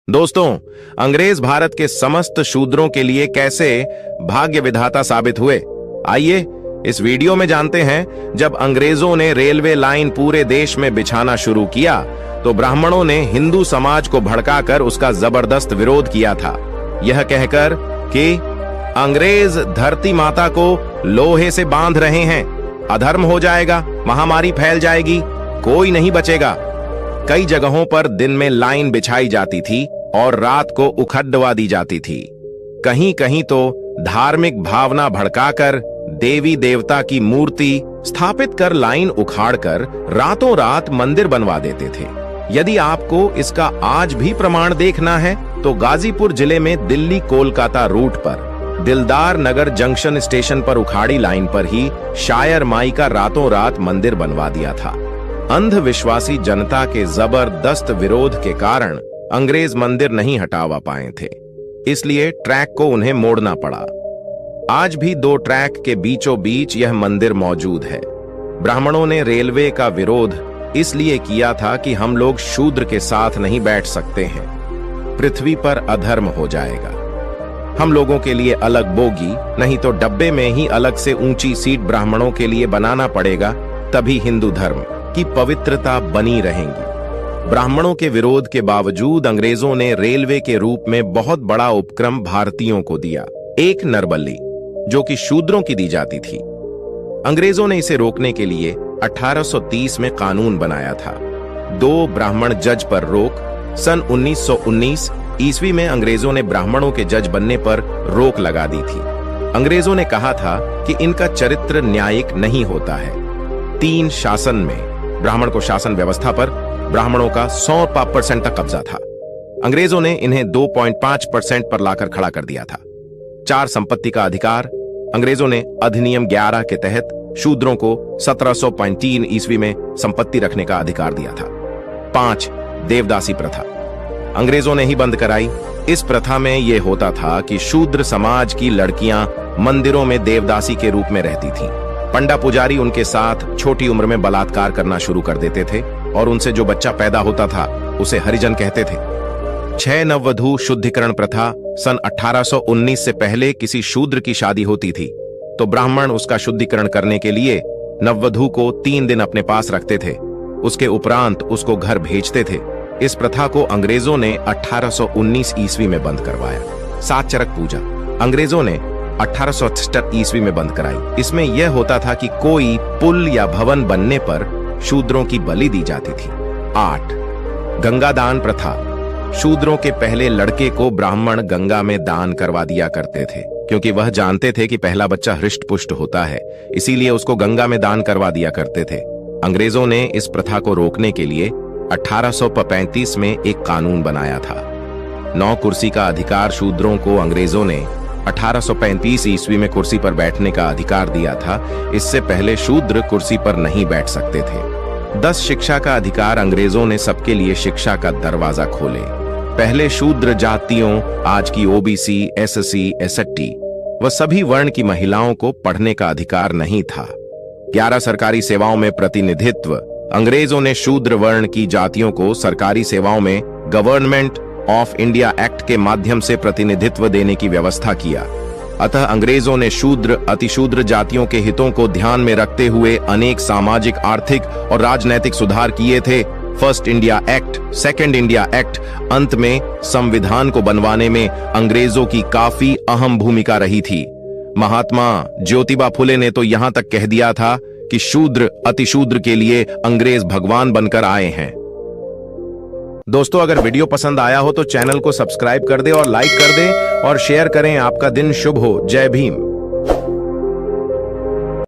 दोस्तों, अंग्रेज भारत के समस्त शूद्रों के लिए कैसे भाग्य विधाता साबित हुए, आइए इस वीडियो में जानते हैं। जब अंग्रेजों ने रेलवे लाइन पूरे देश में बिछाना शुरू किया तो ब्राह्मणों ने हिंदू समाज को भड़काकर उसका जबरदस्त विरोध किया था, यह कहकर कि अंग्रेज धरती माता को लोहे से बांध रहे हैं, अधर्म हो जाएगा, महामारी फैल जाएगी, कोई नहीं बचेगा। कई जगहों पर दिन में लाइन बिछाई जाती थी और रात को उखड़वा दी जाती थी। कहीं कहीं तो धार्मिक भावना भड़काकर देवी देवता की मूर्ति स्थापित कर लाइन उखाड़कर रातों रात मंदिर बनवा देते थे। यदि आपको इसका आज भी प्रमाण देखना है तो गाजीपुर जिले में दिल्ली कोलकाता रूट पर दिलदार नगर जंक्शन स्टेशन पर उखाड़ी लाइन पर ही शायर माई का रातों रात मंदिर बनवा दिया था। अंधविश्वासी जनता के जबरदस्त विरोध के कारण अंग्रेज मंदिर नहीं हटावा पाए थे, इसलिए ट्रैक को उन्हें मोड़ना पड़ा। आज भी दो ट्रैक के बीचों बीच यह मंदिर मौजूद है। ब्राह्मणों ने रेलवे का विरोध इसलिए किया था कि हम लोग शूद्र के साथ नहीं बैठ सकते हैं, पृथ्वी पर अधर्म हो जाएगा। हम लोगों के लिए अलग बोगी, नहीं तो डब्बे में ही अलग से ऊंची सीट ब्राह्मणों के लिए बनाना पड़ेगा, तभी हिंदू धर्म की पवित्रता बनी रहेगी। ब्राह्मणों के विरोध के बावजूद अंग्रेजों ने रेलवे के रूप में बहुत बड़ा उपक्रम भारतीयों को दिया, एक नरबली, जो कि शूद्रों की दी जाती थी। अंग्रेजों ने इसे रोकने के लिए 1830 में कानून बनाया था। 2 ब्राह्मण जज पर रोक। सन 1919 ईस्वी में अंग्रेजों ने ब्राह्मणों के जज बनने पर रोक लगा दी थी। अंग्रेजों ने कहा था कि इनका चरित्र न्यायिक नहीं होता है। 3 शासन में ब्राह्मण को शासन व्यवस्था पर ब्राह्मणों का 100% तक कब्जा था। अंग्रेजों ने इन्हें 2.5% पर लाकर खड़ा कर दिया था। 4 संपत्ति का अधिकार। अंग्रेजों ने अधिनियम 11 के तहत शूद्रों को 1703 ईस्वी में संपत्ति रखने का अधिकार दिया था। 5 देवदासी प्रथा अंग्रेजों ने ही बंद कराई। इस प्रथा में यह होता था कि शूद्र समाज की लड़कियां मंदिरों में देवदासी के रूप में रहती थीं। पंडा पुजारी उनके साथ छोटी उम्र में बलात्कार करना शुरू कर देते थे और उनसे जो बच्चा पैदा होता था उसे हरिजन कहते थे। 6 नववधू शुद्धिकरण प्रथा। सन 1819 से पहले किसी शूद्र की शादी होती थी तो ब्राह्मण उसका शुद्धिकरण करने के लिए नववधू को 3 दिन अपने पास रखते थे, उसके उपरांत उसको घर भेजते थे। इस प्रथा को अंग्रेजों ने 1819 ईस्वी में बंद करवाया। 7 चरक पूजा अंग्रेजों ने 1868 ईस्वी में बंद कराई। इसमें यह होता था कि कोई पुल या भवन बनने पर शूद्रों की बलि दी जाती थी। 8 गंगा दान प्रथा। शूद्रों के पहले लड़के को ब्राह्मण गंगा में दान करवा दिया करते थे, क्योंकि वह जानते थे कि पहला बच्चा हृष्ट पुष्ट होता है, इसीलिए उसको गंगा में दान करवा दिया करते थे। अंग्रेजों ने इस प्रथा को रोकने के लिए 1835 में एक कानून बनाया था। 9 कुर्सी का अधिकार शूद्रों को अंग्रेजों ने 1835 ईस्वी में कुर्सी पर बैठने का अधिकार दिया था। इससे पहले शूद्र कुर्सी पर नहीं बैठ सकते थे। 10 शिक्षा का अधिकार अंग्रेजों ने सबके लिए शिक्षा का दरवाजा खोले। पहले शूद्र जातियों, आज की ओबीसी, एससी, एसटी व सभी वर्ण की महिलाओं को पढ़ने का अधिकार नहीं था। 11 सरकारी सेवाओं में प्रतिनिधित्व। अंग्रेजों ने शूद्र वर्ण की जातियों को सरकारी सेवाओं में गवर्नमेंट ऑफ इंडिया एक्ट के माध्यम से प्रतिनिधित्व देने की व्यवस्था किया। अतः अंग्रेजों ने शूद्र, अतिशूद्र जातियों के हितों को ध्यान में रखते हुए अनेक सामाजिक, आर्थिक और राजनैतिक सुधार किए थे। First India act, second India act, अंत में संविधान को बनवाने में अंग्रेजों की काफी अहम भूमिका रही थी। महात्मा ज्योतिबा फुले ने तो यहां तक कह दिया था कि शूद्र अतिशूद्र के लिए अंग्रेज भगवान बनकर आए हैं। दोस्तों, अगर वीडियो पसंद आया हो तो चैनल को सब्सक्राइब कर दे और लाइक कर दे और शेयर करें। आपका दिन शुभ हो। जय भीम।